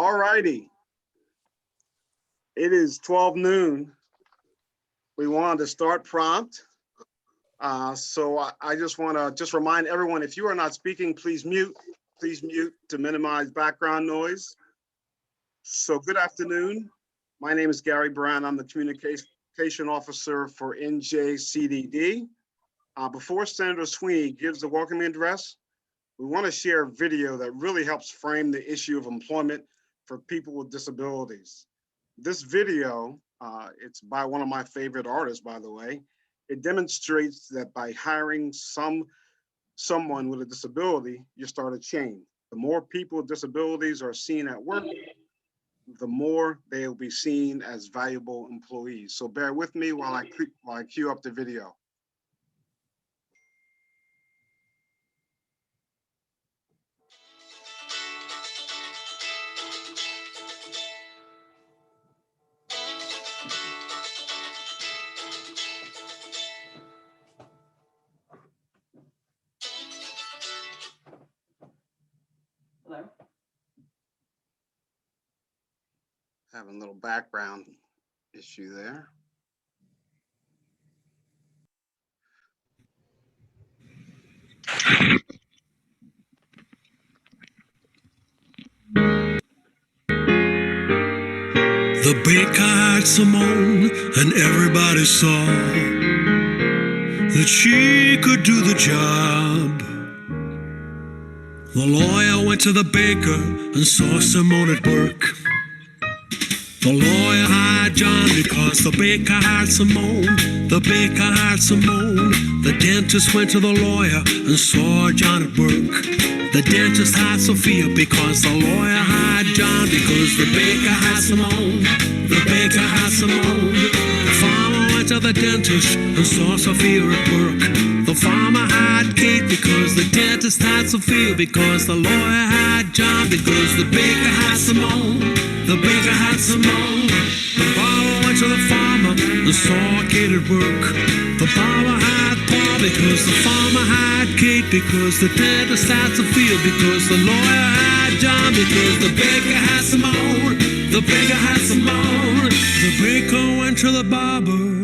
All righty. It is 12 noon. We wanted to start prompt. So I just want to remind everyone, if you are not speaking, please mute. Please mute to minimize background noise. So good afternoon. My name is Gary Brown. I'm the Communication Officer for NJCDD. Before Senator Sweeney gives the welcoming address, we want to share a video that really helps frame the issue of employment for people with disabilities. This video, it's by one of my favorite artists, by the way. It demonstrates that by hiring someone with a disability, you start a chain. The more people with disabilities are seen at work, the more they will be seen as valuable employees. So bear with me while I cue up the video. Hello. Having a little background issue there. The baker had Simone, and everybody saw that she could do the job. The lawyer went to the baker and saw Simone at work. The lawyer hired John because the baker had Simone. The baker had Simone. The dentist went to the lawyer and saw John at work. The dentist had Sophia because the lawyer had John, because the baker had Simone. The baker had Simone. The farmer went to the dentist and saw Sophia at work. The farmer had Kate because the dentist had Sophia, because the lawyer had John, because the baker had Simone. The baker had Simone. The farmer went to the farmer and saw Kate at work. The farmer had Paul because the farmer had Kate, because the dentist had Sophia, because the lawyer had John, because the baker had Simone. The baker had Simone. The baker went to the barber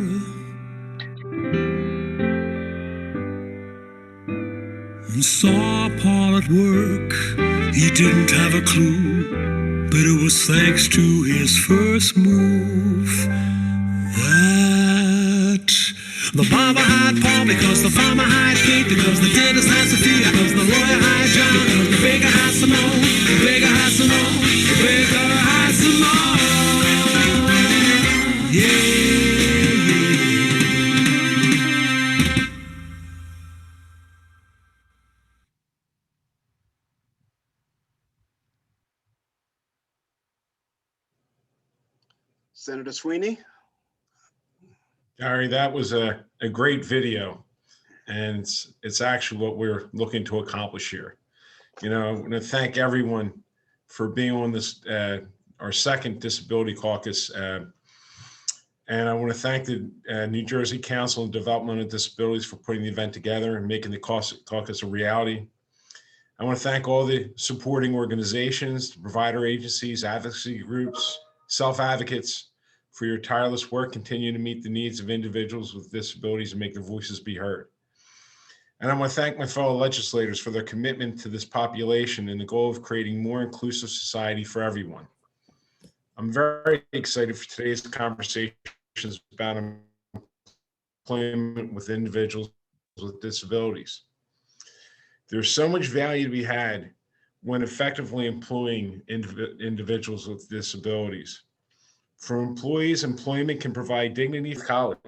and saw Paul at work. He didn't have a clue, but it was thanks to his first move that the barber had Paul, because the farmer had Kate, because the dentist had Sophia, because the lawyer had John, because the baker had Simone. The baker had Simone. The baker had Simone. Yeah. Senator Sweeney. Gary, that was a great video, and it's actually what we're looking to accomplish here. You know, I want to thank everyone for being on this, our second Disability Caucus, and I want to thank the New Jersey Council on Development of Disabilities for putting the event together and making the caucus a reality. I want to thank all the supporting organizations, the provider agencies, advocacy groups, self-advocates, for your tireless work continuing to meet the needs of individuals with disabilities and make their voices be heard. And I want to thank my fellow legislators for their commitment to this population and the goal of creating more inclusive society for everyone. I'm very excited for today's conversations about employment with individuals with disabilities. There's so much value to be had when effectively employing individuals with disabilities. For employees, employment can provide dignity for colleagues.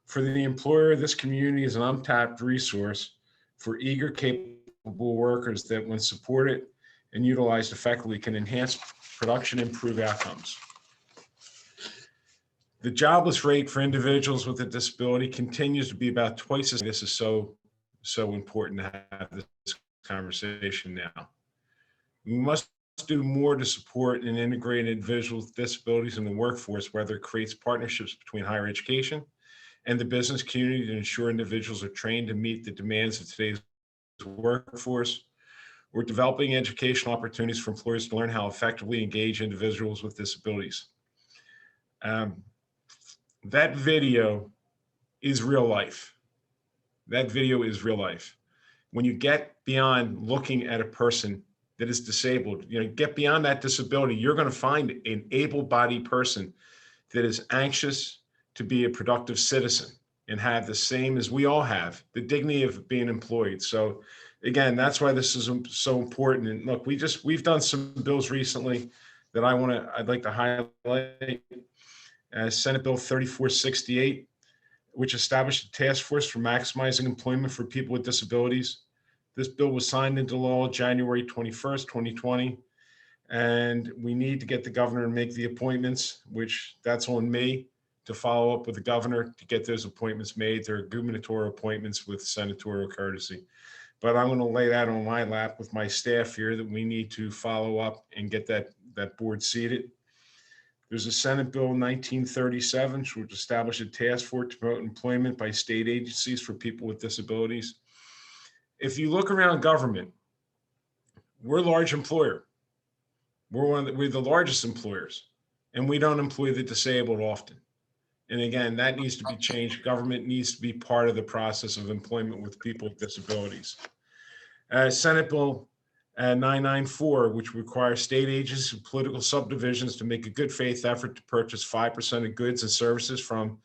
For the employer, this community is an untapped resource for eager, capable workers that, when supported and utilized effectively, can enhance production and improve outcomes. The jobless rate for individuals with a disability continues to be about twice as. This is so important to have this conversation now. We must do more to support and integrate individuals with disabilities in the workforce, whether it creates partnerships between higher education and the business community to ensure individuals are trained to meet the demands of today's workforce, or developing educational opportunities for employers to learn how effectively engage individuals with disabilities. That video is real life. That video is real life. When you get beyond looking at a person that is disabled, get beyond that disability, you're going to find an able-bodied person that is anxious to be a productive citizen and have the same as we all have, the dignity of being employed. So again, that's why this is so important. And look, we've done some bills recently that I'd like to highlight. Senate Bill 3468, which established a task force for maximizing employment for people with disabilities. This bill was signed into law January 21st, 2020. And we need to get the governor to make the appointments, which that's on me to follow up with the governor to get those appointments made. They're gubernatorial appointments with senatorial courtesy. But I'm going to lay that on my lap with my staff here that we need to follow up and get that board seated. There's a Senate Bill 1937, which established a task force to promote employment by state agencies for people with disabilities. If you look around government, we're a large employer. We're the largest employers, and we don't employ the disabled often. And again, that needs to be changed. Government needs to be part of the process of employment with people with disabilities. Senate Bill 994, which requires state agencies and political subdivisions to make a good faith effort to purchase 5% of goods and services from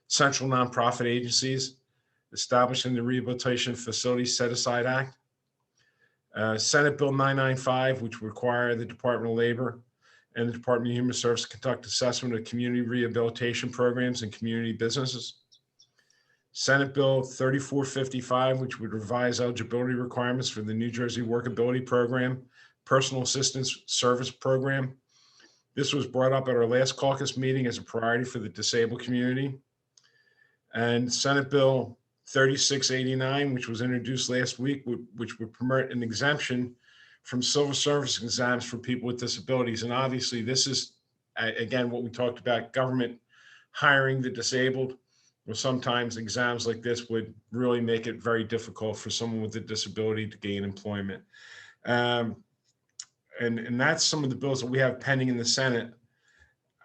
central nonprofit agencies, establishing the Rehabilitation Facilities Set-Aside Act. Senate Bill 995, which require the Department of Labor and the Department of Human Services to conduct assessment of community rehabilitation programs and community businesses. Senate Bill 3455, which would revise eligibility requirements for the New Jersey Workability Program, Personal Assistance Service Program. This was brought up at our last caucus meeting as a priority for the disabled community. And Senate Bill 3689, which was introduced last week, which would permit an exemption from civil service exams for people with disabilities. And obviously this is, again, what we talked about, government hiring the disabled. Well, sometimes exams like this would really make it very difficult for someone with a disability to gain employment. And that's some of the bills that we have pending in the Senate.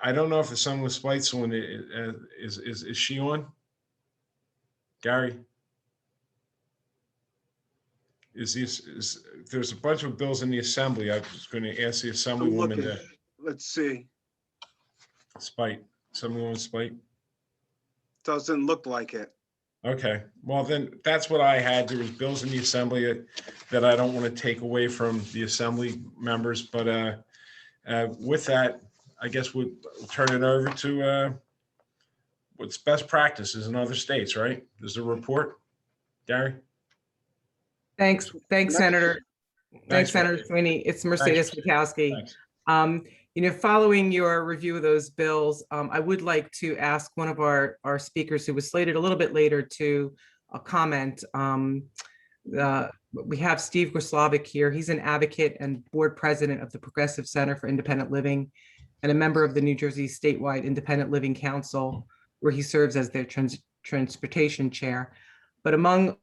I don't know if the Sun with Spite's on, is she on? Gary? There's a bunch of bills in the Assembly. I was going to ask the Assemblywoman to. Let's see. Spite. Assemblywoman Spite. Doesn't look like it. Okay, well then that's what I had. There was bills in the Assembly that I don't want to take away from the Assembly members, but with that, I guess we'll turn it over to what's best practices in other states, right? There's a report, Gary? Thanks, Senator. Thanks, Senator Mercedes. Sweeney. It's Mercedes Witkowski. Thanks. Following your review of those bills, I would like to ask one of our speakers who was slated a little bit later to comment. We have Steve Groslovic here. He's an advocate and board president of the Progressive Center for Independent Living and a member of the New Jersey Statewide Independent Living Council, where he serves as their transportation chair. But among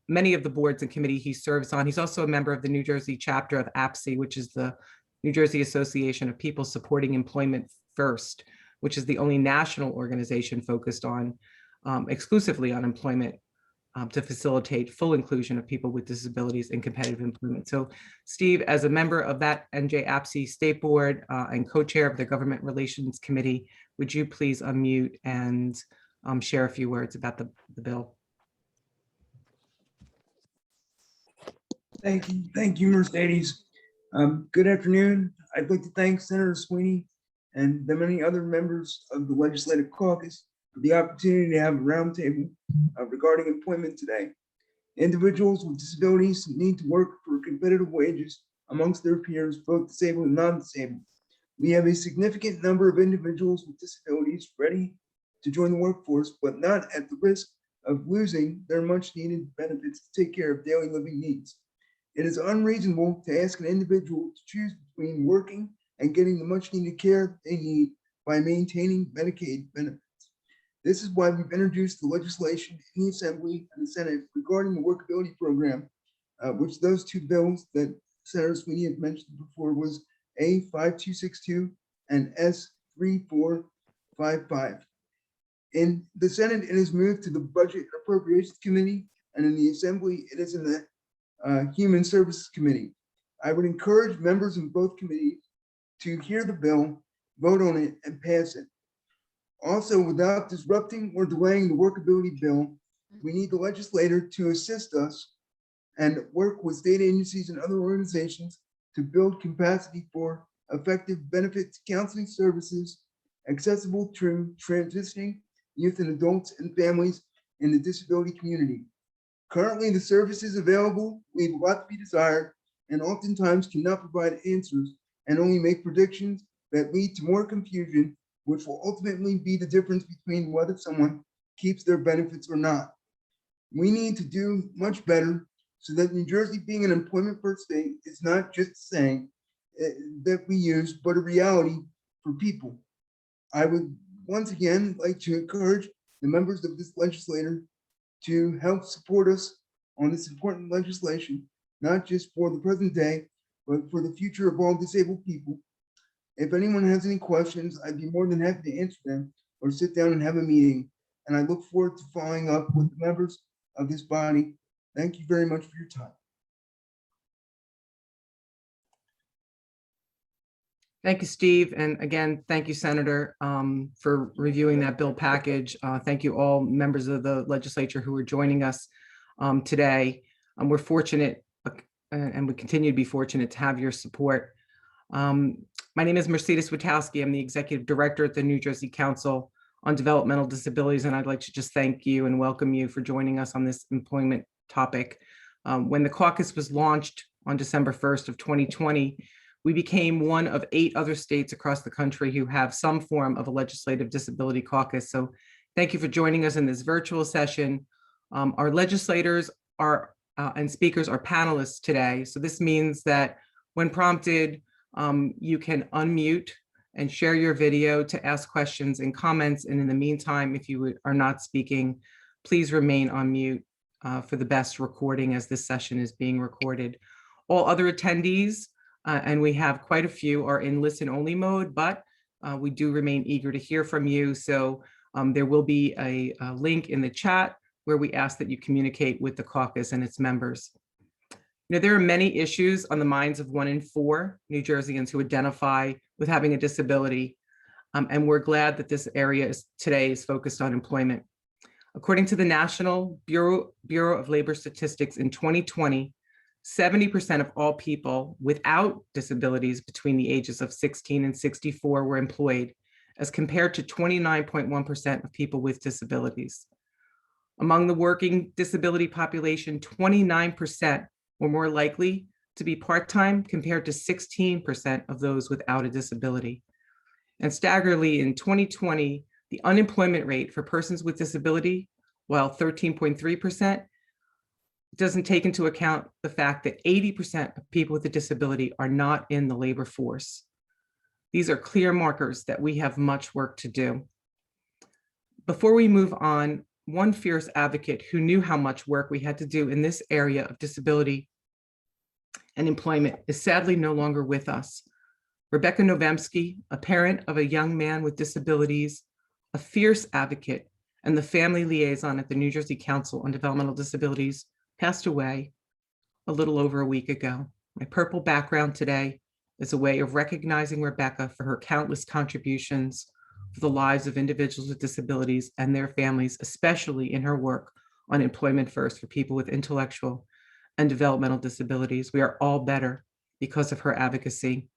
many of the boards and committee he serves on, he's also a member of the New Jersey chapter of APSE, which is the New Jersey Association of People Supporting Employment First, which is the only national organization focused on exclusively on employment to facilitate full inclusion of people with disabilities in competitive employment. So Steve, as a member of that NJAPSE State Board and co-chair of the Government Relations Committee, would you please unmute and share a few words about the bill? Thank you, Mercedes. Good afternoon. I'd like to thank Senator Sweeney and the many other members of the Legislative Caucus for the opportunity to have a roundtable regarding employment today. Individuals with disabilities need to work for competitive wages amongst their peers, both disabled and non-disabled. We have a significant number of individuals with disabilities ready to join the workforce, but not at the risk of losing their much needed benefits to take care of daily living needs. It is unreasonable to ask an individual to choose between working and getting the much needed care they need by maintaining Medicaid benefits. This is why we've introduced the legislation in the Assembly and the Senate regarding the workability program, which those two bills that Senator Sweeney had mentioned before was A5262 and S3455. In the Senate, it is moved to the Budget and Appropriations Committee, and in the Assembly, it is in the Human Services Committee. I would encourage members in both committees to hear the bill, vote on it, and pass it. Also, without disrupting or delaying the workability bill, we need the legislator to assist us and work with state agencies and other organizations to build capacity for effective benefits counseling services accessible to transitioning youth and adults and families in the disability community. Currently, the services available leave a lot to be desired and oftentimes cannot provide answers and only make predictions that lead to more confusion, which will ultimately be the difference between whether someone keeps their benefits or not. We need to do much better so that New Jersey, being an employment-first state, is not just saying that we use, but a reality for people. I would once again like to encourage the members of this legislature to help support us on this important legislation, not just for the present day, but for the future of all disabled people. If anyone has any questions, I'd be more than happy to answer them or sit down and have a meeting. And I look forward to following up with the members of this body. Thank you very much for your time. Thank you, Steve. And again, thank you, Senator, for reviewing that bill package. Thank you all members of the legislature who are joining us today. We're fortunate and we continue to be fortunate to have your support. My name is Mercedes Witowski. I'm the Executive Director at the New Jersey Council on Developmental Disabilities, and I'd like to just thank you and welcome you for joining us on this employment topic. When the caucus was launched on December 1st of 2020, we became one of 8 other states across the country who have some form of a legislative disability caucus. So thank you for joining us in this virtual session. Our legislators are and speakers are panelists today. So this means that when prompted, you can unmute and share your video to ask questions and comments. And in the meantime, if you are not speaking, please remain on mute for the best recording as this session is being recorded. All other attendees, and we have quite a few, are in listen-only mode, but we do remain eager to hear from you. So there will be a link in the chat where we ask that you communicate with the caucus and its members. You know, there are many issues on the minds of 1 in 4 New Jerseyans who identify with having a disability, and we're glad that this area today is focused on employment. According to the National Bureau of Labor Statistics in 2020, 70% of all people without disabilities between the ages of 16 and 64 were employed, as compared to 29.1% of people with disabilities. Among the working disability population, 29% were more likely to be part-time compared to 16% of those without a disability. And staggeringly, in 2020, the unemployment rate for persons with disability, while 13.3%, doesn't take into account the fact that 80% of people with a disability are not in the labor force. These are clear markers that we have much work to do. Before we move on, one fierce advocate who knew how much work we had to do in this area of disability and employment is sadly no longer with us. Rebecca Novemsky, a parent of a young man with disabilities, a fierce advocate, and the family liaison at the New Jersey Council on Developmental Disabilities, passed away a little over a week ago. My purple background today is a way of recognizing Rebecca for her countless contributions for the lives of individuals with disabilities and their families, especially in her work on Employment First for people with intellectual and developmental disabilities. We are all better because of her advocacy.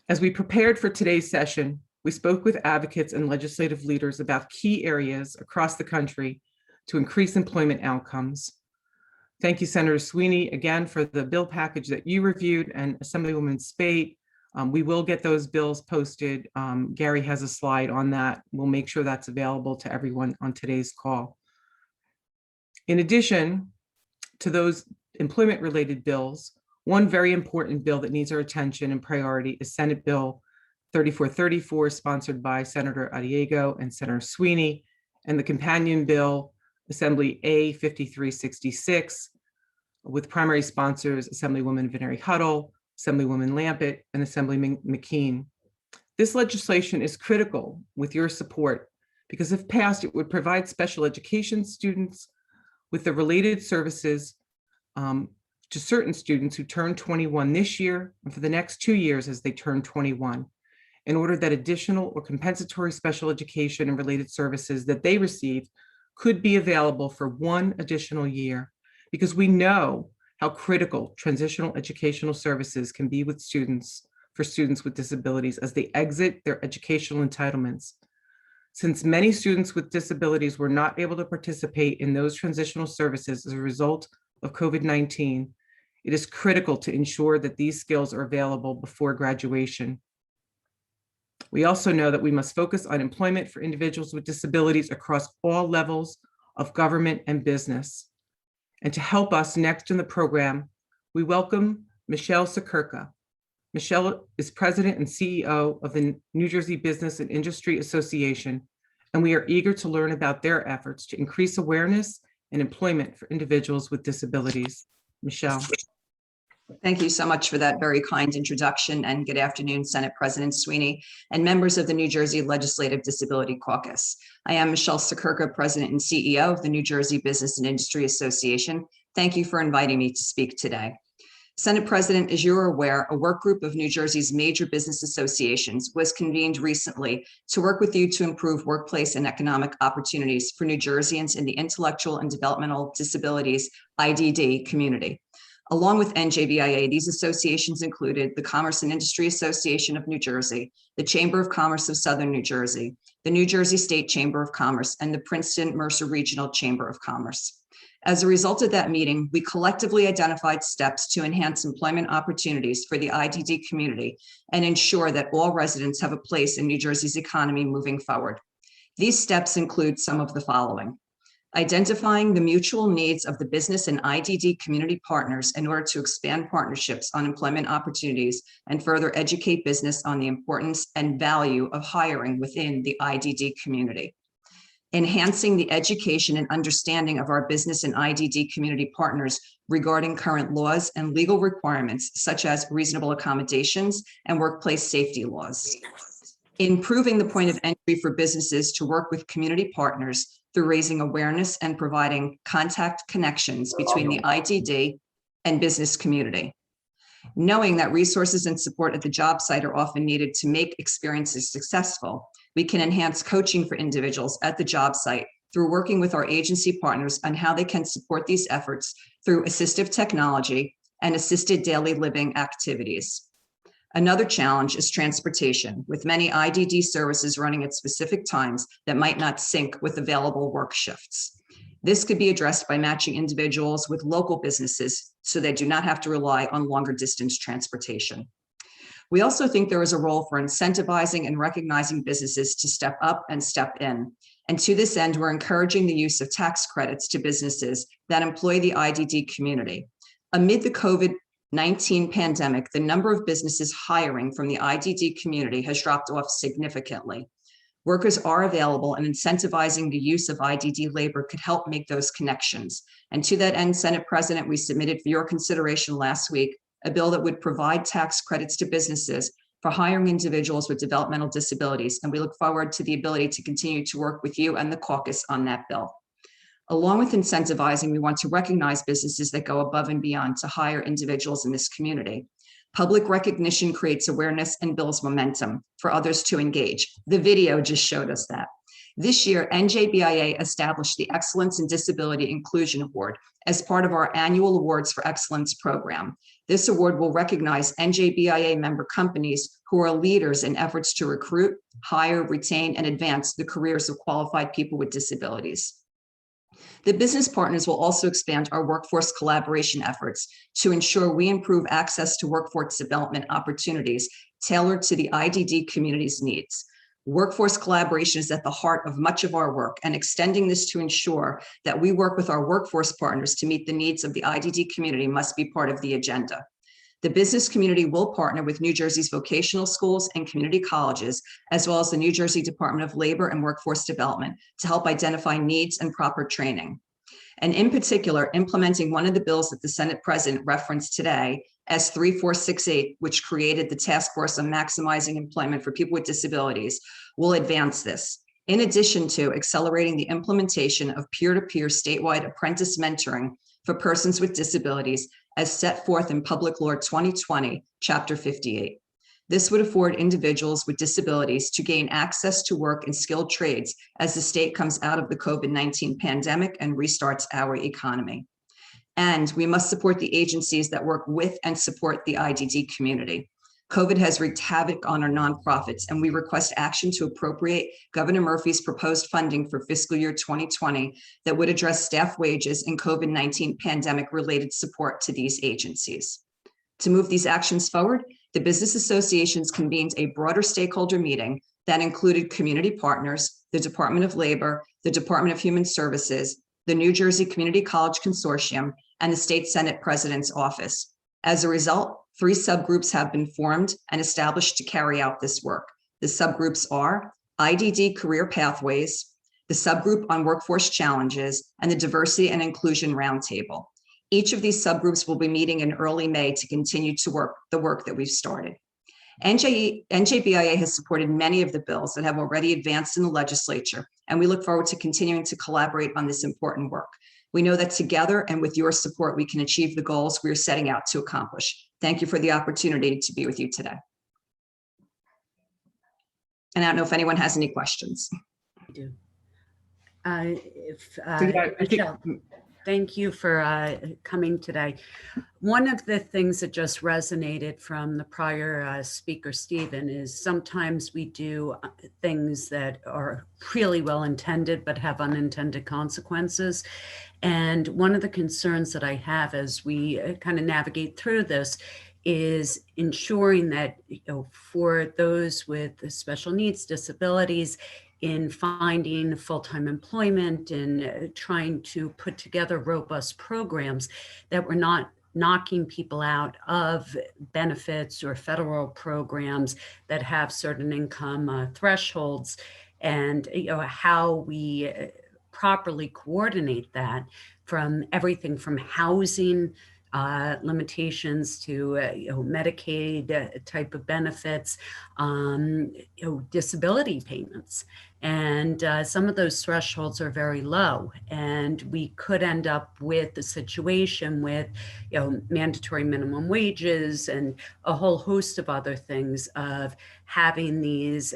As we prepared for today's session, we spoke with advocates and legislative leaders about key areas across the country to increase employment outcomes. Thank you, Senator Sweeney, again, for the bill package that you reviewed, and Assemblywoman Spate. We will get those bills posted. Gary has a slide on that. We'll make sure that's available to everyone on today's call. In addition to those employment-related bills, one very important bill that needs our attention and priority is Senate Bill 3434, sponsored by Senator Arriego and Senator Sweeney, and the companion bill, Assembly A 5366, with primary sponsors Assemblywoman Veneri Huddle, Assemblywoman Lampett, and Assemblyman McKean. This legislation is critical with your support because if passed, it would provide special education students with the related services to certain students who turn 21 this year and for the next 2 years as they turn 21, in order that additional or compensatory special education and related services that they receive could be available for 1 additional year, because we know how critical transitional educational services can be with students, for students with disabilities as they exit their educational entitlements. Since many students with disabilities were not able to participate in those transitional services as a result of COVID-19, it is critical to ensure that these skills are available before graduation. We also know that we must focus on employment for individuals with disabilities across all levels of government and business. And to help us next in the program, we welcome Michelle Sakurka. Michelle is President and CEO of the New Jersey Business and Industry Association, and we are eager to learn about their efforts to increase awareness and employment for individuals with disabilities. Michelle. Thank you so much for that very kind introduction, and good afternoon, Senate President Sweeney and members of the New Jersey Legislative Disability Caucus. I am Michelle Sakurka, President and CEO of the New Jersey Business and Industry Association. Thank you for inviting me to speak today. Senate President, as you're aware, a work group of New Jersey's major business associations was convened recently to work with you to improve workplace and economic opportunities for New Jerseyans in the intellectual and developmental disabilities IDD community. Along with NJBIA, these associations included the Commerce and Industry Association of New Jersey, the Chamber of Commerce of Southern New Jersey, the New Jersey State Chamber of Commerce, and the Princeton-Mercer Regional Chamber of Commerce. As a result of that meeting, we collectively identified steps to enhance employment opportunities for the IDD community and ensure that all residents have a place in New Jersey's economy moving forward. These steps include some of the following: identifying the mutual needs of the business and IDD community partners in order to expand partnerships on employment opportunities and further educate business on the importance and value of hiring within the IDD community. Enhancing the education and understanding of our business and IDD community partners regarding current laws and legal requirements, such as reasonable accommodations and workplace safety laws. Improving the point of entry for businesses to work with community partners through raising awareness and providing contact connections between the IDD and business community. Knowing that resources and support at the job site are often needed to make experiences successful, we can enhance coaching for individuals at the job site through working with our agency partners on how they can support these efforts through assistive technology and assisted daily living activities. Another challenge is transportation, with many IDD services running at specific times that might not sync with available work shifts. This could be addressed by matching individuals with local businesses so they do not have to rely on longer distance transportation. We also think there is a role for incentivizing and recognizing businesses to step up and step in. And to this end, we're encouraging the use of tax credits to businesses that employ the IDD community. Amid the COVID-19 pandemic, the number of businesses hiring from the IDD community has dropped off significantly. Workers are available, and incentivizing the use of IDD labor could help make those connections. And to that end, Senate President, we submitted for your consideration last week a bill that would provide tax credits to businesses for hiring individuals with developmental disabilities. And we look forward to the ability to continue to work with you and the caucus on that bill. Along with incentivizing, we want to recognize businesses that go above and beyond to hire individuals in this community. Public recognition creates awareness and builds momentum for others to engage. The video just showed us that. This year, NJBIA established the Excellence in Disability Inclusion Award as part of our annual Awards for Excellence program. This award will recognize NJBIA member companies who are leaders in efforts to recruit, hire, retain, and advance the careers of qualified people with disabilities. The business partners will also expand our workforce collaboration efforts to ensure we improve access to workforce development opportunities tailored to the IDD community's needs. Workforce collaboration is at the heart of much of our work, and extending this to ensure that we work with our workforce partners to meet the needs of the IDD community must be part of the agenda. The business community will partner with New Jersey's vocational schools and community colleges, as well as the New Jersey Department of Labor and Workforce Development, to help identify needs and proper training. and in particular, implementing one of the bills that the Senate President referenced today, S 3468, which created the task force on maximizing employment for people with disabilities, will advance this. In addition to accelerating the implementation of peer-to-peer statewide apprentice mentoring for persons with disabilities as set forth in Public Law 2020, Chapter 58. This would afford individuals with disabilities to gain access to work in skilled trades as the state comes out of the COVID-19 pandemic and restarts our economy. And we must support the agencies that work with and support the IDD community. COVID has wreaked havoc on our nonprofits, and we request action to appropriate Governor Murphy's proposed funding for fiscal year 2020 that would address staff wages and COVID-19 pandemic-related support to these agencies. To move these actions forward, the business associations convened a broader stakeholder meeting that included community partners, the Department of Labor, the Department of Human Services, the New Jersey Community College Consortium, and the State Senate President's Office. As a result, 3 subgroups have been formed and established to carry out this work. The subgroups are IDD Career Pathways, the subgroup on Workforce Challenges, and the Diversity and Inclusion Roundtable. Each of these subgroups will be meeting in early May to continue to work the work that we've started. NJBIA has supported many of the bills that have already advanced in the legislature, and we look forward to continuing to collaborate on this important work. We know that together and with your support, we can achieve the goals we are setting out to accomplish. Thank you for the opportunity to be with you today. And I don't know if anyone has any questions. I do. Yeah, Michelle, thank you for coming today. One of the things that just resonated from the prior speaker, Stephen, is sometimes we do things that are really well intended but have unintended consequences. And one of the concerns that I have as we kind of navigate through this is ensuring that, for those with special needs, disabilities, in finding full-time employment and trying to put together robust programs, that we're not knocking people out of benefits or federal programs that have certain income thresholds, and how we properly coordinate that, from everything from housing limitations to Medicaid type of benefits, disability payments. And some of those thresholds are very low, and we could end up with a situation with mandatory minimum wages and a whole host of other things, of having these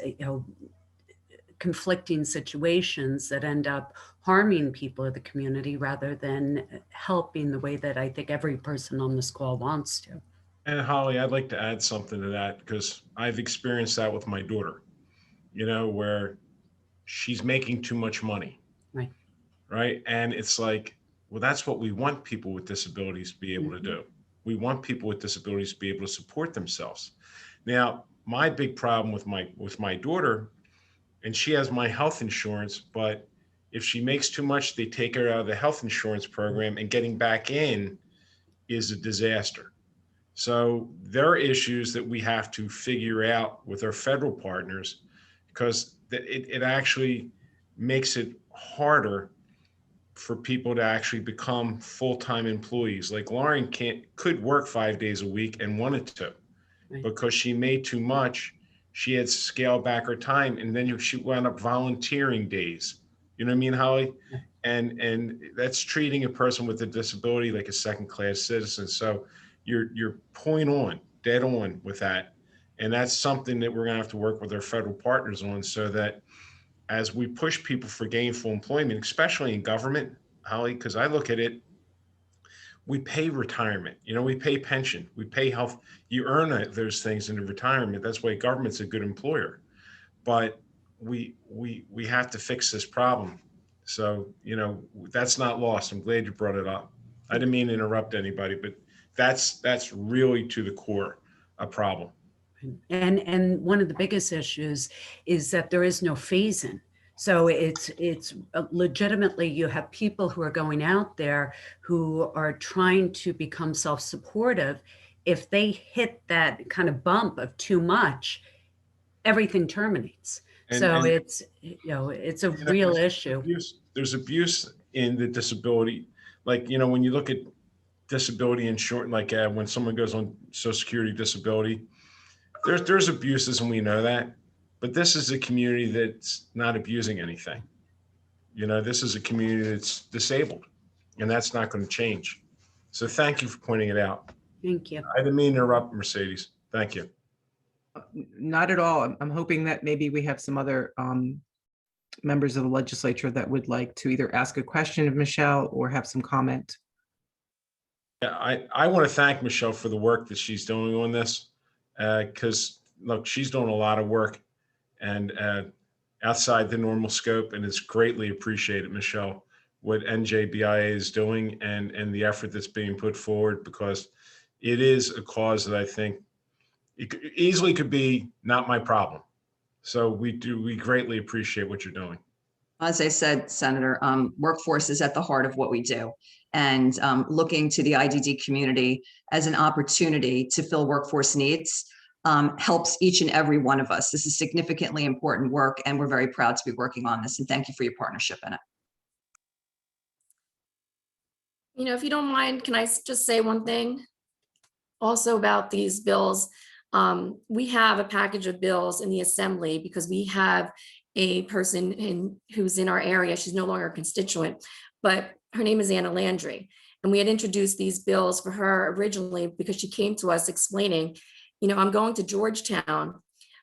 conflicting situations that end up harming people of the community rather than helping the way that I think every person on this call wants to. And Holly, I'd like to add something to that, because I've experienced that with my daughter, where she's making too much money. Right. Right. And it's like, well, that's what we want people with disabilities to be able to do. We want people with disabilities to be able to support themselves. Now, my big problem with my daughter, and she has my health insurance, but if she makes too much, they take her out of the health insurance program, and getting back in is a disaster. So there are issues that we have to figure out with our federal partners, because it actually makes it harder for people to actually become full-time employees. Like Lauren could work 5 days a week and wanted to, Right. because she made too much. She had to scale back her time, and then she wound up volunteering days. You know what I mean, Holly? Yeah. And that's treating a person with a disability like a second-class citizen. So you're dead on with that. And that's something that we're gonna have to work with our federal partners on, so that as we push people for gainful employment, especially in government, Holly, because I look at it, we pay retirement, we pay pension, we pay health, you earn those things in the retirement. That's why government's a good employer. But we have to fix this problem. So, that's not lost. I'm glad you brought it up. I didn't mean to interrupt anybody, but that's really to the core a problem. And one of the biggest issues is that there is no phase-in. So it's legitimately, you have people who are going out there who are trying to become self-supportive. If they hit that kind of bump of too much, everything terminates. It's a real issue. There's abuse in the disability. like, when you look at disability insurance, like when someone goes on Social Security disability, there's abuses and we know that, but this is a community that's not abusing anything. This is a community that's disabled, and that's not going to change. So thank you for pointing it out. Thank you. I didn't mean to interrupt, Mercedes. Thank you. Not at all. I'm hoping that maybe we have some other members of the legislature that would like to either ask a question of Michelle or have some comment. Yeah, I want to thank Michelle for the work that she's doing on this, because look, she's doing a lot of work and outside the normal scope, and it's greatly appreciated, Michelle, what NJBIA is doing and the effort that's being put forward, because it is a cause that I think it easily could be not my problem. So we greatly appreciate what you're doing. As I said, Senator, workforce is at the heart of what we do. And looking to the IDD community as an opportunity to fill workforce needs helps each and every one of us. This is significantly important work, and we're very proud to be working on this. And thank you for your partnership in it. If you don't mind, can I just say one thing also about these bills? We have a package of bills in the Assembly because we have a person who's in our area. She's no longer a constituent, but her name is Anna Landry. And we had introduced these bills for her originally because she came to us explaining, I'm going to Georgetown.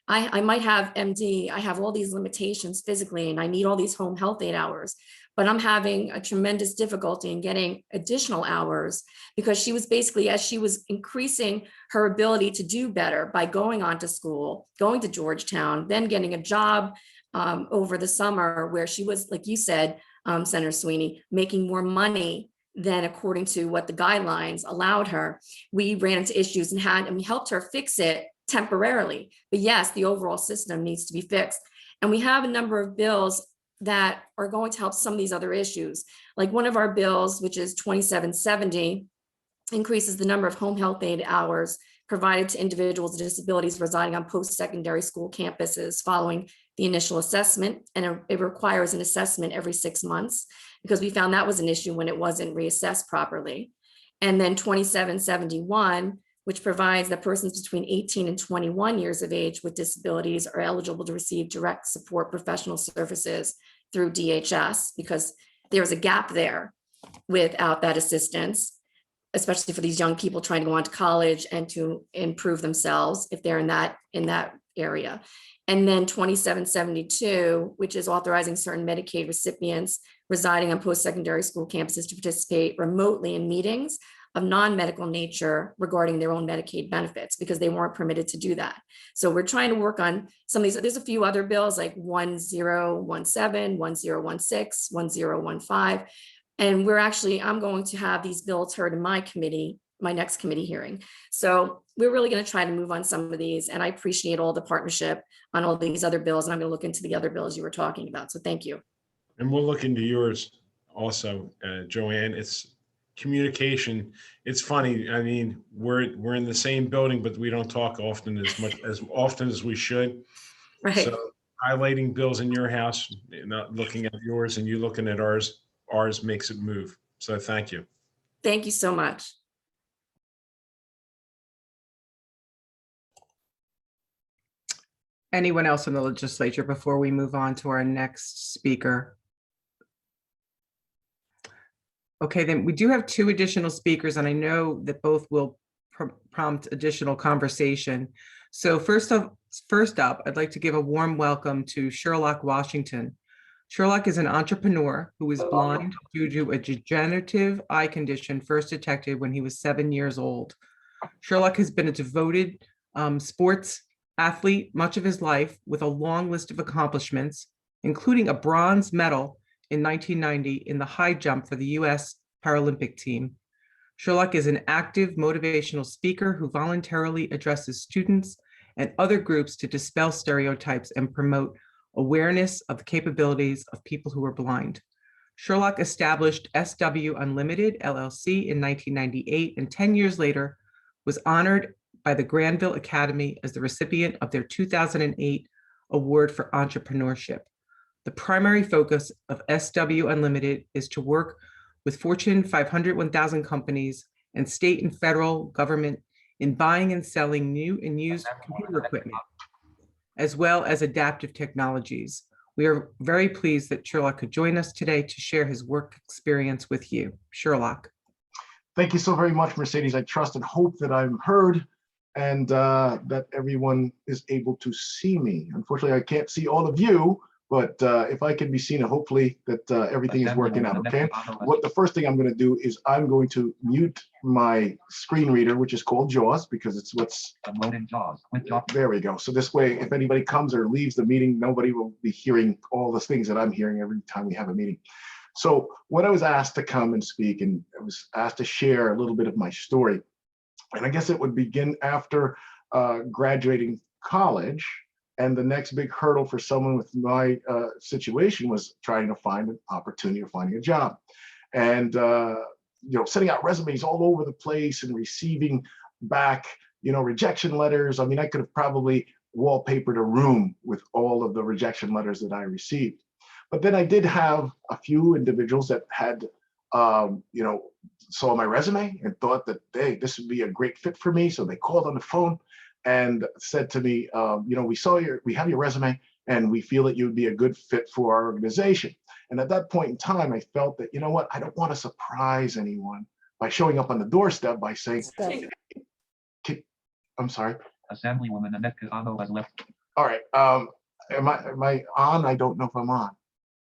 I might have MD. I have all these limitations physically, and I need all these home health aid hours, but I'm having a tremendous difficulty in getting additional hours because she was basically, as she was increasing her ability to do better by going on to school, going to Georgetown, then getting a job over the summer where she was, like you said, Senator Sweeney, making more money than according to what the guidelines allowed her. We ran into issues and we helped her fix it temporarily. But yes, the overall system needs to be fixed. And we have a number of bills that are going to help some of these other issues. Like one of our bills, which is 2770, increases the number of home health aid hours provided to individuals with disabilities residing on post-secondary school campuses following the initial assessment. And it requires an assessment every 6 months because we found that was an issue when it wasn't reassessed properly. And then 2771, which provides that persons between 18 and 21 years of age with disabilities are eligible to receive direct support professional services through DHS, because there's a gap there without that assistance, especially for these young people trying to go on to college and to improve themselves if they're in that area. And then 2772, which is authorizing certain Medicaid recipients residing on post-secondary school campuses to participate remotely in meetings of non-medical nature regarding their own Medicaid benefits because they weren't permitted to do that. So we're trying to work on some of these. There's a few other bills like 1017, 1016, 1015. And I'm going to have these bills heard in my committee, my next committee hearing. So we're really going to try to move on some of these. And I appreciate all the partnership on all these other bills. And I'm going to look into the other bills you were talking about. So thank you. And we'll look into yours also, Joanne. It's communication. It's funny. I mean, we're in the same building, but we don't talk often as often as we should. Right. So highlighting bills in your house, not looking at yours and you looking at ours makes it move. So thank you. Thank you so much. Anyone else in the legislature before we move on to our next speaker? Okay, then we do have two additional speakers, and I know that both will prompt additional conversation. So first up, I'd like to give a warm welcome to Sherlock Washington. Sherlock is an entrepreneur who is blind due to a degenerative eye condition first detected when he was 7 years old. Sherlock has been a devoted sports athlete much of his life with a long list of accomplishments, including a bronze medal in 1990 in the high jump for the US Paralympic team. Sherlock is an active motivational speaker who voluntarily addresses students and other groups to dispel stereotypes and promote awareness of the capabilities of people who are blind. Sherlock established SW Unlimited LLC in 1998, and 10 years later was honored by the Granville Academy as the recipient of their 2008 Award for Entrepreneurship. The primary focus of SW Unlimited is to work with Fortune 500 1,000 companies and state and federal government in buying and selling new and used computer equipment, as well as adaptive technologies. We are very pleased that Sherlock could join us today to share his work experience with you. Sherlock. Thank you so very much, Mercedes. I trust and hope that I'm heard and that everyone is able to see me. Unfortunately, I can't see all of you, but if I can be seen, and hopefully that everything is working out, okay? What the first thing I'm going to do is I'm going to mute my screen reader, which is called JAWS, because it's what's there we go. So this way, if anybody comes or leaves the meeting, nobody will be hearing all the things that I'm hearing every time we have a meeting. So when I was asked to come and speak, and I was asked to share a little bit of my story, and I guess it would begin after graduating college. And the next big hurdle for someone with my situation was trying to find an opportunity or finding a job. And, sending out resumes all over the place and receiving back, rejection letters. I mean, I could have probably wallpapered a room with all of the rejection letters that I received. But then I did have a few individuals that had, saw my resume and thought that, hey, this would be a great fit for me. So they called on the phone and said to me, we have your resume and we feel that you would be a good fit for our organization. And at that point in time, I felt that, I don't want to surprise anyone by showing up on the doorstep by saying, I'm sorry. Assemblywoman Annette Casano has left. All right. Am I on? I don't know if I'm on.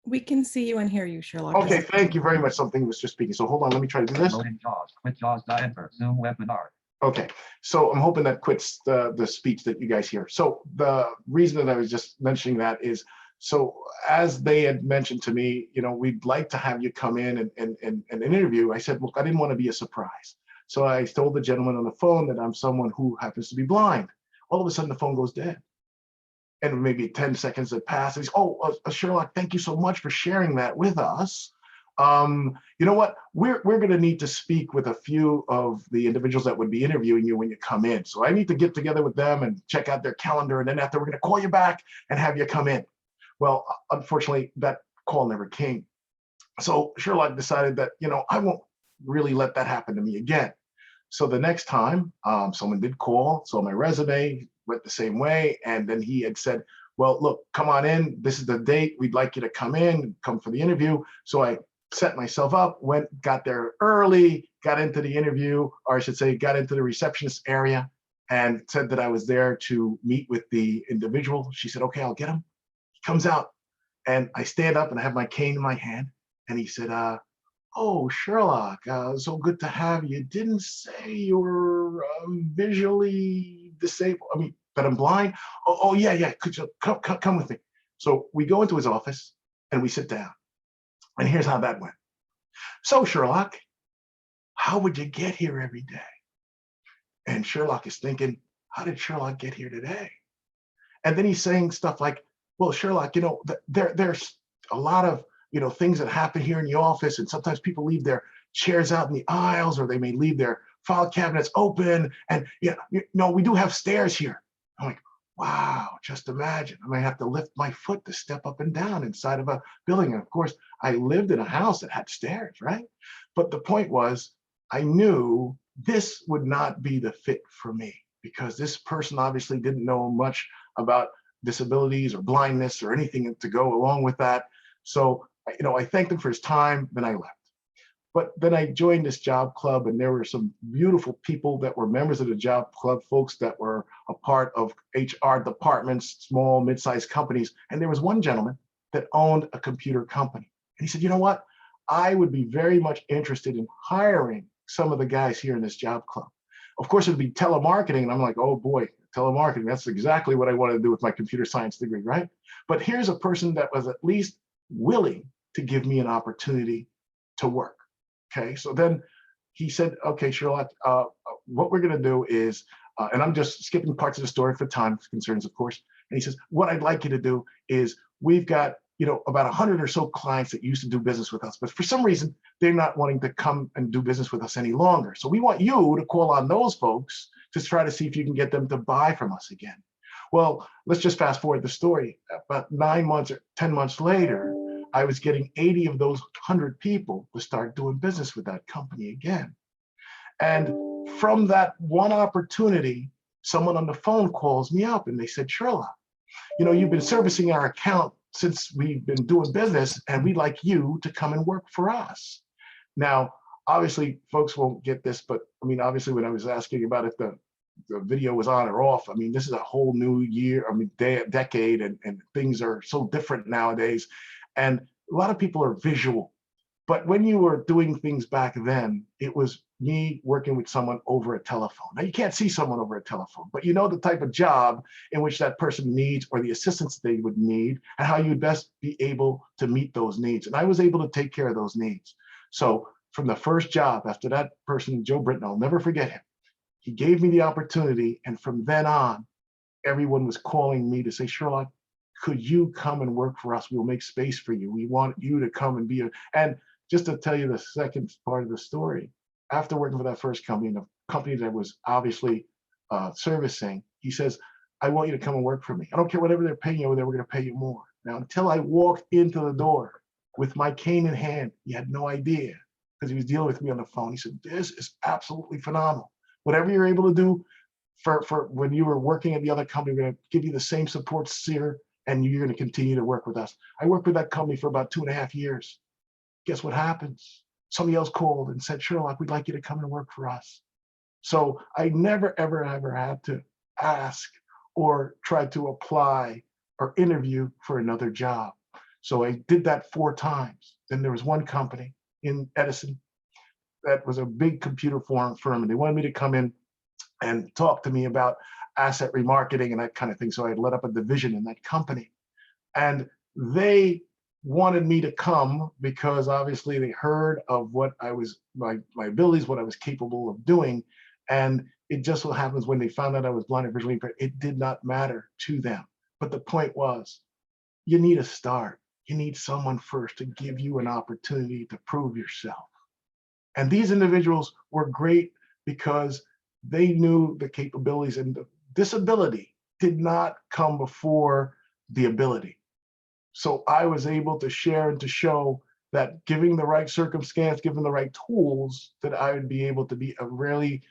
We can see you and hear you, Sherlock. Okay, thank you very much. Something was just speaking. So hold on, let me try to do this. Loading JAWS. Quit JAWS.enter. Zoom webinar. Okay, so I'm hoping that quits the speech that you guys hear. So the reason that I was just mentioning that is, so as they had mentioned to me, we'd like to have you come in and interview. I said, look, I didn't want to be a surprise. So I told the gentleman on the phone that I'm someone who happens to be blind. All of a sudden the phone goes dead. And maybe 10 seconds had passed. And he's, Sherlock, thank you so much for sharing that with us. You know what? We're going to need to speak with a few of the individuals that would be interviewing you when you come in. So I need to get together with them and check out their calendar. And then after, we're going to call you back and have you come in. Well, unfortunately, that call never came. So Sherlock decided that, I won't really let that happen to me again. So the next time someone did call, saw my resume, went the same way. And then he had said, well, look, come on in. This is the date. We'd like you to come in, come for the interview. So I set myself up, got there early, got into the interview, or I should say, got into the receptionist area and said that I was there to meet with the individual. She said, okay, I'll get him. He comes out and I stand up and I have my cane in my hand. And he said, oh, Sherlock, so good to have you. Didn't say you were visually disabled. I mean, that I'm blind. Oh yeah. Could you come with me? So we go into his office and we sit down. And here's how that went. So Sherlock, how would you get here every day? And Sherlock is thinking, how did Sherlock get here today? And then he's saying stuff like, well, Sherlock, there's a lot of things that happen here in the office, and sometimes people leave their chairs out in the aisles, or they may leave their file cabinets open. And we do have stairs here. I'm like, wow, just imagine. I might have to lift my foot to step up and down inside of a building. And of course, I lived in a house that had stairs, right? But the point was, I knew this would not be the fit for me, because this person obviously didn't know much about disabilities or blindness or anything to go along with that. So I thanked him for his time, then I left. But then I joined this job club, and there were some beautiful people that were members of the job club, folks that were a part of HR departments, small, mid-sized companies. And there was one gentleman that owned a computer company. And he said, you know what? I would be very much interested in hiring some of the guys here in this job club. Of course, it'd be telemarketing. And I'm like, oh boy, telemarketing, that's exactly what I wanted to do with my computer science degree, right? But here's a person that was at least willing to give me an opportunity to work. Okay, so then he said, okay, Sherlock, what we're gonna do is, and I'm just skipping parts of the story for time concerns, of course. And he says, what I'd like you to do is, we've got, about 100 or so clients that used to do business with us, but for some reason, they're not wanting to come and do business with us any longer. So we want you to call on those folks to try to see if you can get them to buy from us again. Well, let's just fast forward the story. About 9 months or 10 months later, I was getting 80 of those 100 people to start doing business with that company again. And from that one opportunity, someone on the phone calls me up and they said, Sherlock, you know, you've been servicing our account since we've been doing business, and we'd like you to come and work for us. Now, obviously, folks won't get this, but I mean, obviously, when I was asking about if the video was on or off, I mean, this is a whole new year, I mean, decade, and things are so different nowadays. And a lot of people are visual. But when you were doing things back then, it was me working with someone over a telephone. Now, you can't see someone over a telephone, but you know the type of job in which that person needs or the assistance they would need and how you'd best be able to meet those needs. And I was able to take care of those needs. So from the first job, after that person, Joe Britton, I'll never forget him. He gave me the opportunity. And from then on, everyone was calling me to say, Sherlock, could you come and work for us? We'll make space for you. We want you to come and be a, and just to tell you the second part of the story, after working for that first company, the company that was obviously servicing, he says, I want you to come and work for me. I don't care whatever they're paying you over there, we're going to pay you more. Now, until I walked into the door with my cane in hand, he had no idea because he was dealing with me on the phone. He said, this is absolutely phenomenal. Whatever you're able to do for when you were working at the other company, we're going to give you the same support here, and you're going to continue to work with us. I worked with that company for about 2.5 years. Guess what happens? Somebody else called and said, Sherlock, we'd like you to come and work for us. So I never, ever had to ask or try to apply or interview for another job. So I did that 4 times. Then there was one company in Edison that was a big computer firm, and they wanted me to come in and talk to me about asset remarketing and that kind of thing. So I had led up a division in that company. And they wanted me to come because obviously they heard of what I was, my abilities, what I was capable of doing. And it just so happens when they found out I was blind and visually impaired, it did not matter to them. But the point was, you need a start. You need someone first to give you an opportunity to prove yourself. And these individuals were great because they knew the capabilities, and the disability did not come before the ability. So I was able to share and to show that giving the right circumstance, given the right tools, that I would be able to be a really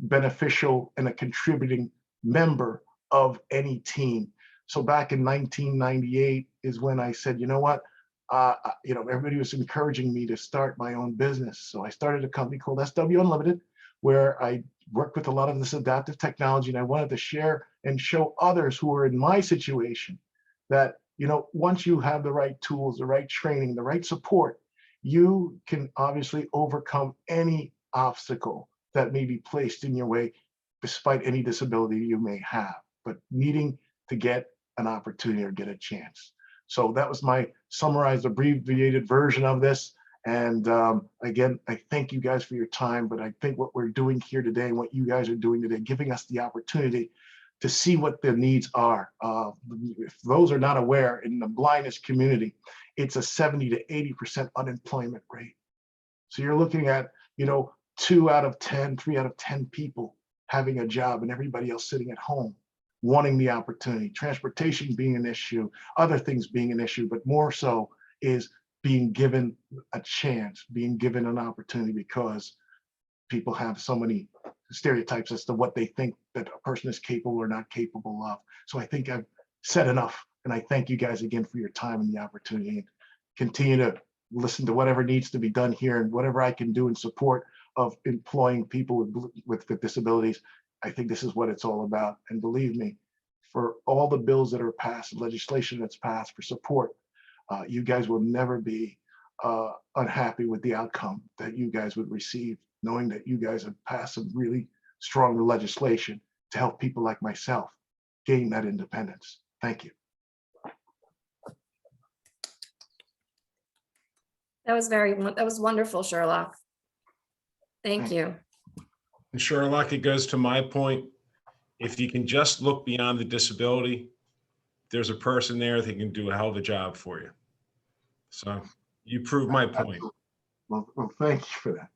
beneficial and a contributing member of any team. So back in 1998 is when I said, you know what, everybody was encouraging me to start my own business. So I started a company called SW Unlimited, where I worked with a lot of this adaptive technology, and I wanted to share and show others who are in my situation that, once you have the right tools, the right training, the right support, you can obviously overcome any obstacle that may be placed in your way, despite any disability you may have, but needing to get an opportunity or get a chance. So that was my summarized, abbreviated version of this. And again, I thank you guys for your time, but I think what we're doing here today and what you guys are doing today, giving us the opportunity to see what their needs are. If those are not aware, in the blindness community, it's a 70 to 80% unemployment rate. So you're looking at, 2 out of 10, 3 out of 10 people having a job, and everybody else sitting at home wanting the opportunity. Transportation being an issue, other things being an issue, but more so is being given a chance, being given an opportunity, because people have so many stereotypes as to what they think that a person is capable or not capable of. So I think I've said enough, and I thank you guys again for your time and the opportunity, and continue to listen to whatever needs to be done here and whatever I can do in support of employing people with disabilities. I think this is what it's all about. And believe me, for all the bills that are passed, legislation that's passed for support, you guys will never be unhappy with the outcome that you guys would receive, knowing that you guys have passed some really strong legislation to help people like myself gain that independence. Thank you. That was wonderful, Sherlock. Thank you. And Sherlock, it goes to my point. If you can just look beyond the disability, there's a person there that can do a hell of a job for you. So you proved my point. Well, thank you for that.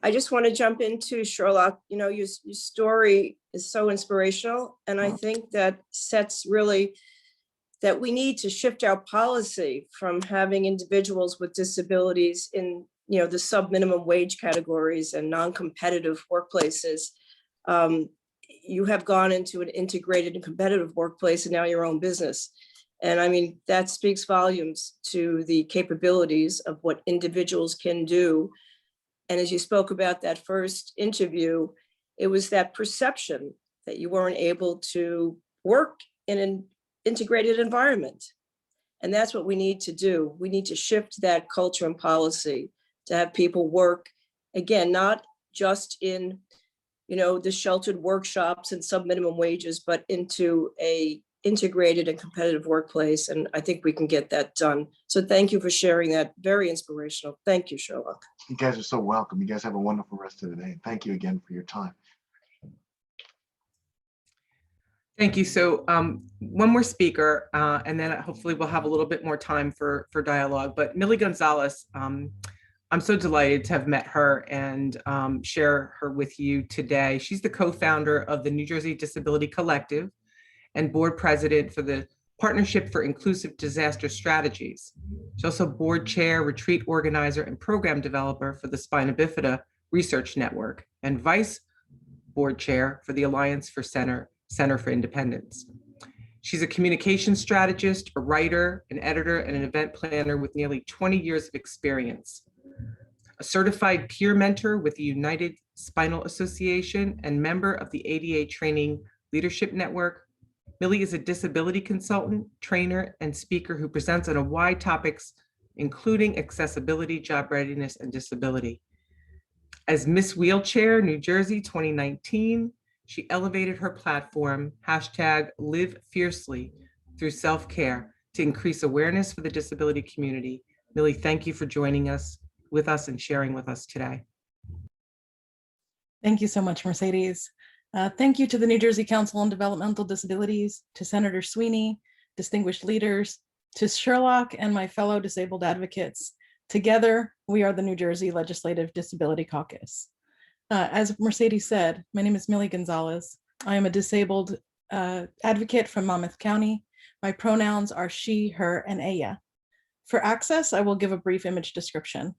I just want to jump into Sherlock. Your story is so inspirational, and I think that sets really that we need to shift our policy from having individuals with disabilities in, the sub-minimum wage categories and non-competitive workplaces. You have gone into an integrated and competitive workplace and now your own business. And I mean, that speaks volumes to the capabilities of what individuals can do. And as you spoke about that first interview, it was that perception that you weren't able to work in an integrated environment. And that's what we need to do. We need to shift that culture and policy to have people work, again, not just in, the sheltered workshops and sub-minimum wages, but into a integrated and competitive workplace. And I think we can get that done. So thank you for sharing that. Very inspirational. Thank you, Sherlock. You guys are so welcome. You guys have a wonderful rest of the day. Thank you again for your time. Thank you. So one more speaker, and then hopefully we'll have a little bit more time for dialogue. But Millie Gonzalez, I'm so delighted to have met her and share her with you today. She's the co-founder of the New Jersey Disability Collective and board president for the Partnership for Inclusive Disaster Strategies. She's also board chair, retreat organizer, and program developer for the Spina Bifida Research Network and vice board chair for the Alliance for Center for Independence. She's a communication strategist, a writer, an editor, and an event planner with nearly 20 years of experience. A certified peer mentor with the United Spinal Association and member of the ADA Training Leadership Network, Millie is a disability consultant, trainer, and speaker who presents on a wide topics, including accessibility, job readiness, and disability. As Miss Wheelchair New Jersey 2019, she elevated her platform, #LiveFiercely, through self-care to increase awareness for the disability community. Millie, thank you for joining us and sharing with us today. Thank you so much, Mercedes. Thank you to the New Jersey Council on Developmental Disabilities, to Senator Sweeney, distinguished leaders, to Sherlock and my fellow disabled advocates. Together, we are the New Jersey Legislative Disability Caucus. As Mercedes said, my name is Millie Gonzalez. I am a disabled advocate from Monmouth County. My pronouns are she, her, and ella. For access, I will give a brief image description.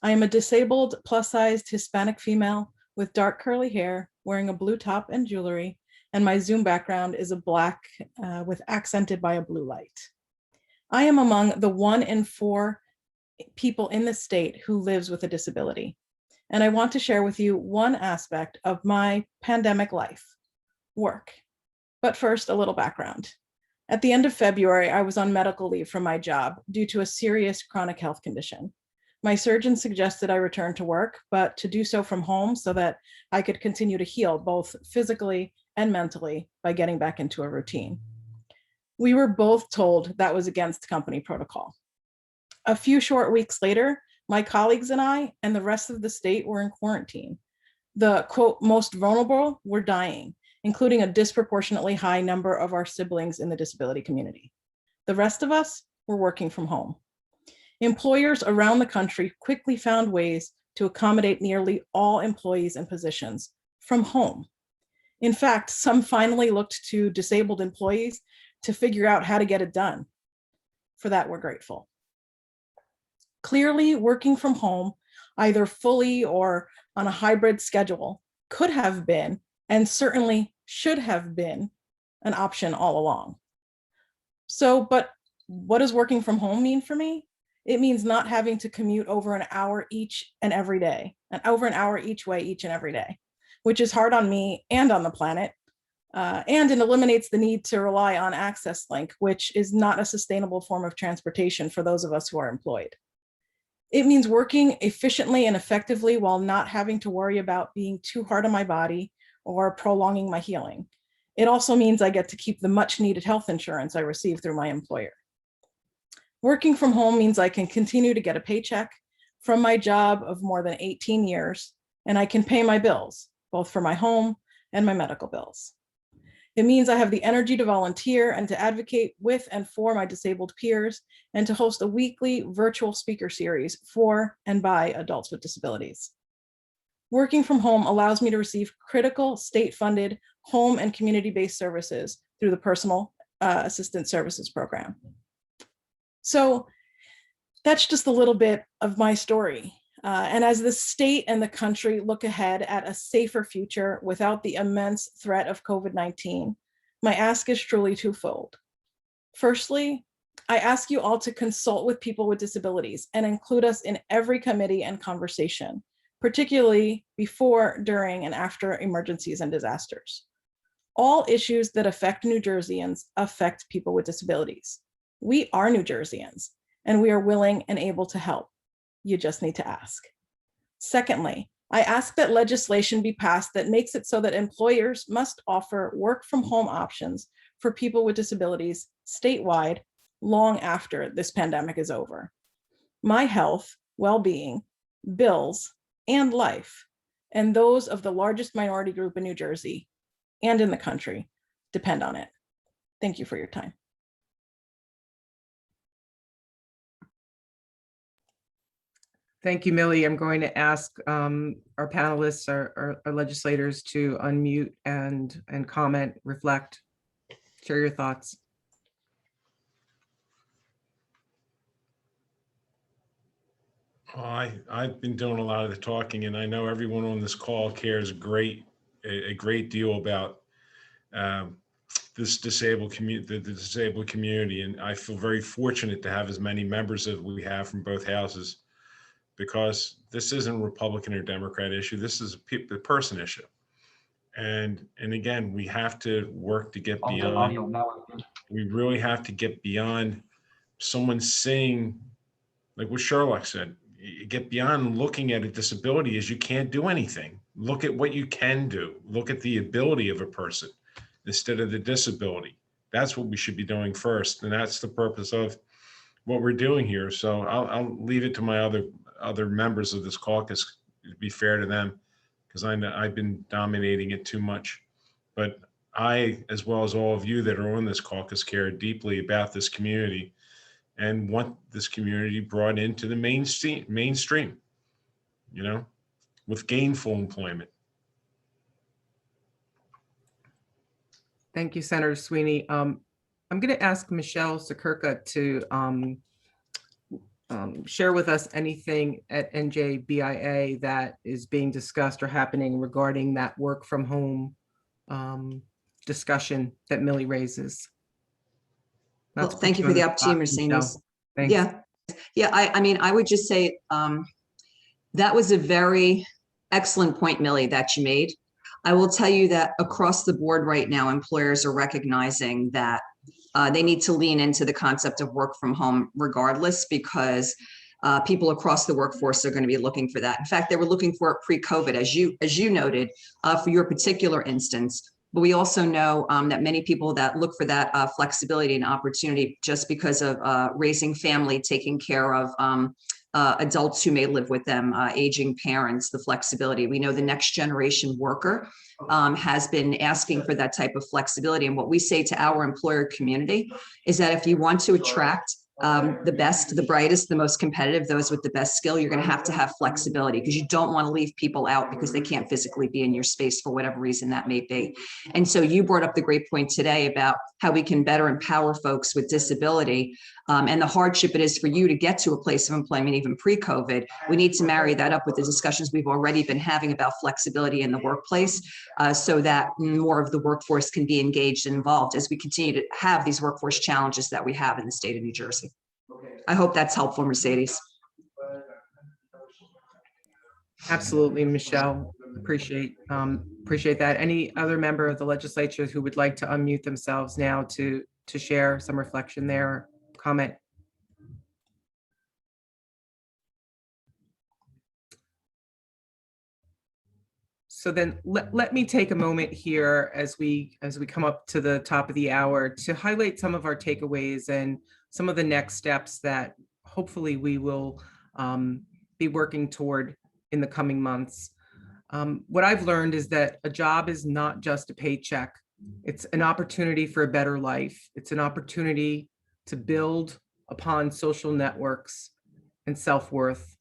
I am a disabled, plus-sized Hispanic female with dark curly hair, wearing a blue top and jewelry, and my Zoom background is a black with accented by a blue light. I am among the 1 in 4 people in the state who lives with a disability. And I want to share with you one aspect of my pandemic life, work. But first, a little background. At the end of February, I was on medical leave from my job due to a serious chronic health condition. My surgeon suggested I return to work, but to do so from home so that I could continue to heal both physically and mentally by getting back into a routine. We were both told that was against company protocol. A few short weeks later, my colleagues and I and the rest of the state were in quarantine. The quote, most vulnerable were dying, including a disproportionately high number of our siblings in the disability community. The rest of us were working from home. Employers around the country quickly found ways to accommodate nearly all employees and positions from home. In fact, some finally looked to disabled employees to figure out how to get it done. For that, we're grateful. Clearly, working from home, either fully or on a hybrid schedule, could have been, and certainly should have been, an option all along. So, but what does working from home mean for me? It means not having to commute over an hour each and every day, and over an hour each way, each and every day, which is hard on me and on the planet. And it eliminates the need to rely on Access Link, which is not a sustainable form of transportation for those of us who are employed. It means working efficiently and effectively while not having to worry about being too hard on my body or prolonging my healing. It also means I get to keep the much needed health insurance I receive through my employer. Working from home means I can continue to get a paycheck from my job of more than 18 years, and I can pay my bills, both for my home and my medical bills. It means I have the energy to volunteer and to advocate with and for my disabled peers, and to host a weekly virtual speaker series for and by adults with disabilities. Working from home allows me to receive critical state-funded home and community-based services through the personal Assistance Services Program. So that's just a little bit of my story. And as the state and the country look ahead at a safer future without the immense threat of COVID-19, my ask is truly twofold. Firstly, I ask you all to consult with people with disabilities and include us in every committee and conversation, particularly before, during, and after emergencies and disasters. All issues that affect New Jerseyans affect people with disabilities. We are New Jerseyans, and we are willing and able to help. You just need to ask. Secondly, I ask that legislation be passed that makes it so that employers must offer work from home options for people with disabilities statewide long after this pandemic is over. My health, well-being, bills, and life, and those of the largest minority group in New Jersey and in the country depend on it. Thank you for your time. Thank you, Millie. I'm going to ask our panelists, our legislators to unmute and comment, reflect, share your thoughts. I've been doing a lot of the talking, and I know everyone on this call cares a great deal about this disabled community, the disabled community, and I feel very fortunate to have as many members as we have from both houses, because this isn't a Republican or Democrat issue. This is a person issue, and again, we have to work to get beyond. We really have to get beyond someone saying, like what Sherlock said. You get beyond looking at a disability as you can't do anything. Look at what you can do. Look at the ability of a person instead of the disability. That's what we should be doing first. And that's the purpose of what we're doing here. So I'll leave it to my other members of this caucus to be fair to them, because I know I've been dominating it too much. But I, as well as all of you that are on this caucus, care deeply about this community and want this community brought into the mainstream, you know, with gainful employment. Thank you, Senator Sweeney. I'm going to ask Michelle Sakurka to share with us anything at NJBIA that is being discussed or happening regarding that work from home discussion that Millie raises. Well, thank you for the opportunity, Mercedes. Thanks. Yeah. I mean, I would just say that was a very excellent point, Millie, that you made. I will tell you that across the board right now, employers are recognizing that they need to lean into the concept of work from home regardless, because people across the workforce are going to be looking for that. In fact, they were looking for it pre-COVID, as you noted, for your particular instance. But we also know that many people that look for that flexibility and opportunity just because of raising family, taking care of adults who may live with them, aging parents, the flexibility. We know the next generation worker has been asking for that type of flexibility. And what we say to our employer community is that if you want to attract the best, the brightest, the most competitive, those with the best skill, you're going to have flexibility, because you don't want to leave people out because they can't physically be in your space for whatever reason that may be. And so you brought up the great point today about how we can better empower folks with disability and the hardship it is for you to get to a place of employment, even pre-COVID. We need to marry that up with the discussions we've already been having about flexibility in the workplace so that more of the workforce can be engaged and involved as we continue to have these workforce challenges that we have in the state of New Jersey. I hope that's helpful, Mercedes. Absolutely, Michelle. Appreciate that. Any other member of the legislature who would like to unmute themselves now to share some reflection there, or comment? So then let me take a moment here as we come up to the top of the hour to highlight some of our takeaways and some of the next steps that hopefully we will be working toward in the coming months. What I've learned is that a job is not just a paycheck. It's an opportunity for a better life. It's an opportunity to build upon social networks and self-worth.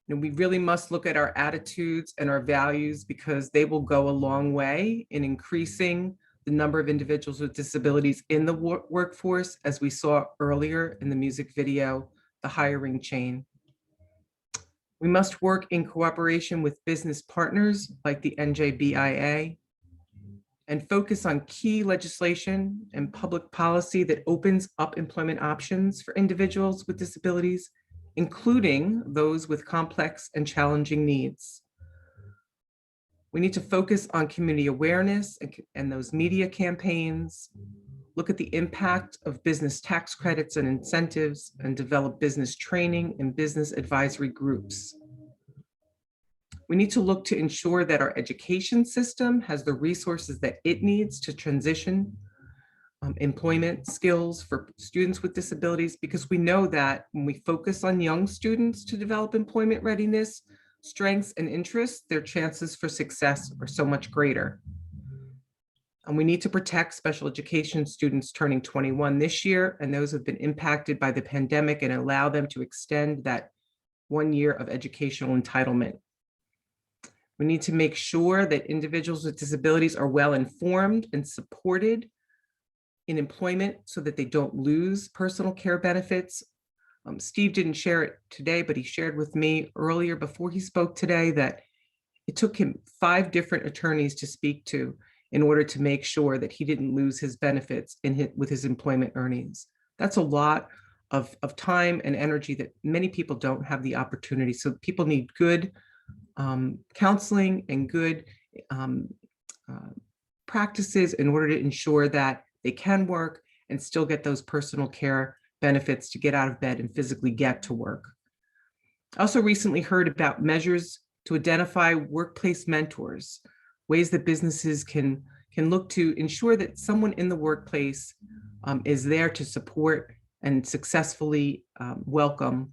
And we really must look at our attitudes and our values, because they will go a long way in increasing the number of individuals with disabilities in the workforce, as we saw earlier in the music video, the hiring chain. We must work in cooperation with business partners like the NJBIA and focus on key legislation and public policy that opens up employment options for individuals with disabilities, including those with complex and challenging needs. We need to focus on community awareness and those media campaigns, look at the impact of business tax credits and incentives, and develop business training and business advisory groups. We need to look to ensure that our education system has the resources that it needs to transition employment skills for students with disabilities, because we know that when we focus on young students to develop employment readiness, strengths, and interests, their chances for success are so much greater. And we need to protect special education students turning 21 this year and those who have been impacted by the pandemic, and allow them to extend that 1 year of educational entitlement. We need to make sure that individuals with disabilities are well informed and supported in employment so that they don't lose personal care benefits. Steve didn't share it today, but he shared with me earlier before he spoke today that it took him 5 different attorneys to speak to in order to make sure that he didn't lose his benefits with his employment earnings. That's a lot of time and energy that many people don't have the opportunity. So people need good counseling and good practices in order to ensure that they can work and still get those personal care benefits to get out of bed and physically get to work. I also recently heard about measures to identify workplace mentors, ways that businesses can look to ensure that someone in the workplace is there to support and successfully welcome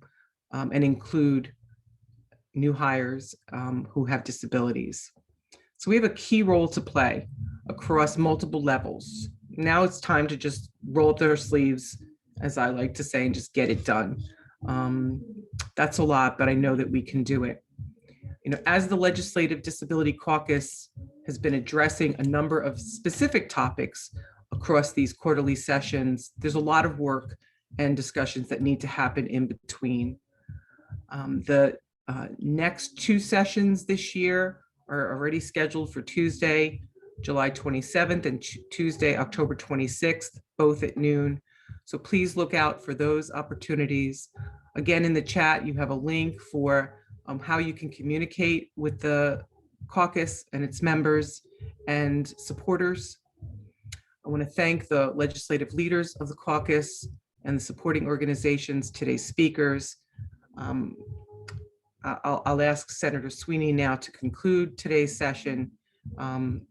and include new hires who have disabilities. So we have a key role to play across multiple levels. Now it's time to just roll up their sleeves, as I like to say, and just get it done. That's a lot, but I know that we can do it. You know, as the Legislative Disability Caucus has been addressing a number of specific topics across these quarterly sessions, there's a lot of work and discussions that need to happen in between. The next 2 sessions this year are already scheduled for Tuesday, July 27th and Tuesday, October 26th, both at noon. So please look out for those opportunities. Again, in the chat, you have a link for how you can communicate with the caucus and its members and supporters. I want to thank the legislative leaders of the caucus and the supporting organizations, today's speakers. I'll ask Senator Sweeney now to conclude today's session and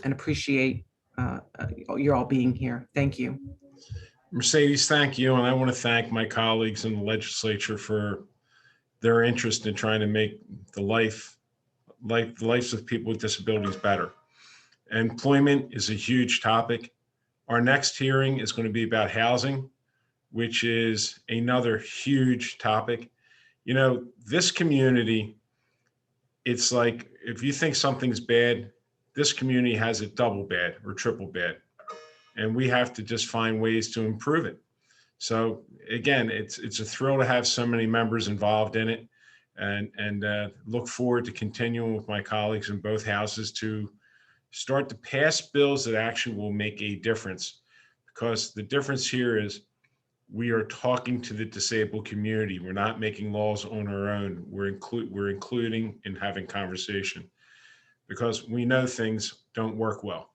appreciate you all being here. Thank you. Mercedes, thank you. And I want to thank my colleagues in the legislature for their interest in trying to make the lives of people with disabilities better. Employment is a huge topic. Our next hearing is going to be about housing, which is another huge topic. You know, this community, it's like, if you think something's bad, this community has it double bad or triple bad. And we have to just find ways to improve it. So again, it's a thrill to have so many members involved in it, and look forward to continuing with my colleagues in both houses to start to pass bills that actually will make a difference. Because the difference here is we are talking to the disabled community. We're not making laws on our own. We're including and having conversation, because we know things don't work well.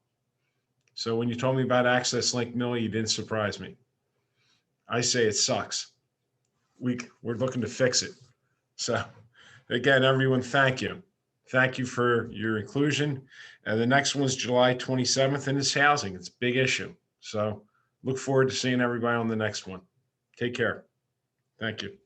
So when you told me about Access Link Mill, you didn't surprise me. I say it sucks. We're looking to fix it. So again, everyone, thank you. Thank you for your inclusion. And the next one's July 27th, and it's housing. It's a big issue. So look forward to seeing everybody on the next one. Take care. Thank you.